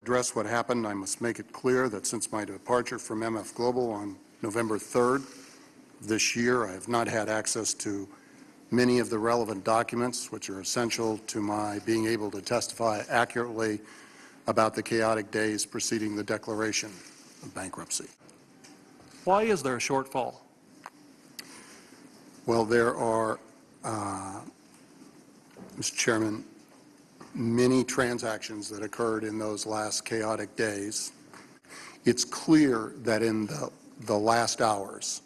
Address what happened, I must make it clear that since my departure from MFGLOBAL on November 3rd this year, I have not had access to many of the relevant documents which are essential to my being able to testify accurately about the chaotic days preceding the declaration of bankruptcy. Why is there a shortfall? Well, there are, Mr. Chairman, many transactions that occurred in those last chaotic days. It's clear that in the last hours,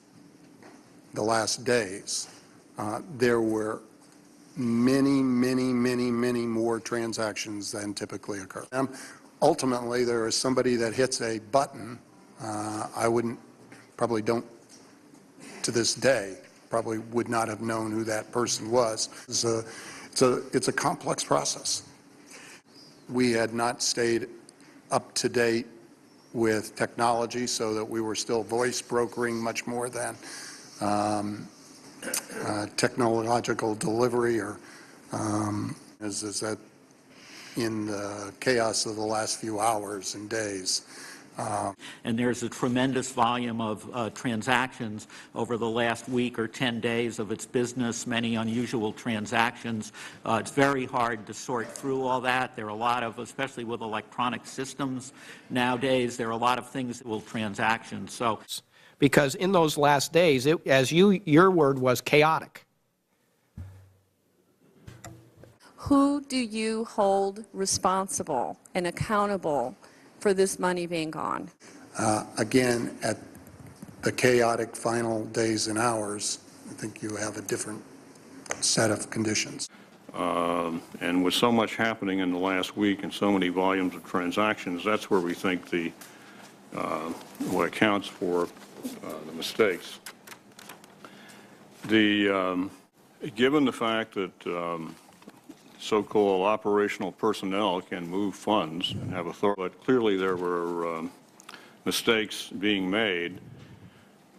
the last days, there were many more transactions than typically occur. Ultimately, there is somebody that hits a button. I probably don't, to this day, probably would not have known who that person was. It's a complex process. We had not stayed up to date with technology, so that we were still voice brokering much more than technological delivery, or is that in the chaos of the last few hours and days. And there's a tremendous volume of transactions over the last week or 10 days of its business, many unusual transactions. It's very hard to sort through all that. There are a lot of, especially with electronic systems nowadays, there are a lot of things that will transactions. So, because in those last days, as your word was, chaotic. Who do you hold responsible and accountable for this money being gone? Again, at the chaotic final days and hours, I think you have a different set of conditions. And with so much happening in the last week and so many volumes of transactions, that's where we think what accounts for the mistakes. Given the fact that so-called operational personnel can move funds and have authority, but clearly there were mistakes being made.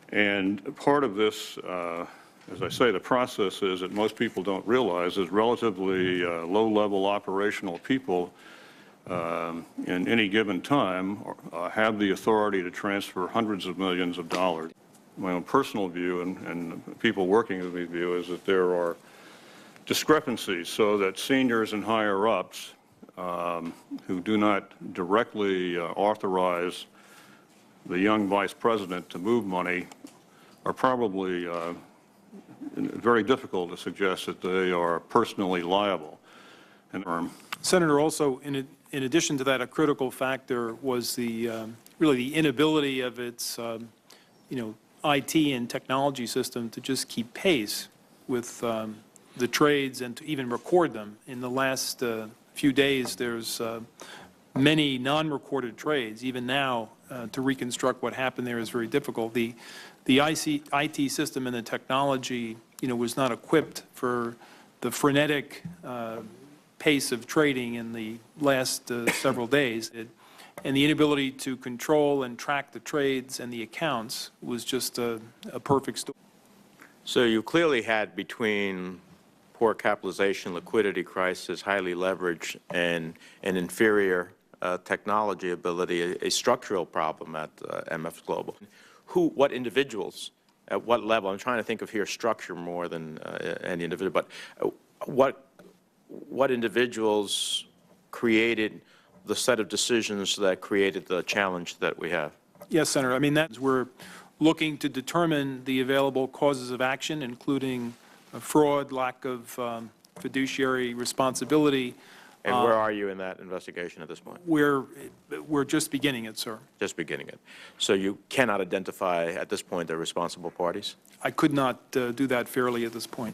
And part of this, as I say, the process is that most people don't realize is relatively low-level operational people in any given time have the authority to transfer hundreds of millions of dollars. My own personal view and people working with me view is that there are discrepancies, so that seniors and higher-ups who do not directly authorize the young vice president to move money are probably very difficult to suggest that they are personally liable. Senator, also, in addition to that, a critical factor was really the inability of its IT and technology system to just keep pace with the trades and to even record them. In the last few days, there's many non-recorded trades. Even now, to reconstruct what happened there is very difficult. The IT system and the technology, was not equipped for the frenetic pace of trading in the last several days. And the inability to control and track the trades and the accounts was just a perfect storm. So you clearly had, between poor capitalization, liquidity crisis, highly leveraged, and an inferior technology ability, a structural problem at MFGLOBAL. What individuals, at what level? I'm trying to think of here structure more than any individual, but what individuals created the set of decisions that created the challenge that we have? Yes, Senator. I mean, we're looking to determine the available causes of action, including fraud, lack of fiduciary responsibility. And where are you in that investigation at this point? We're just beginning it, sir. Just beginning it. So you cannot identify at this point the responsible parties? I could not do that fairly at this point.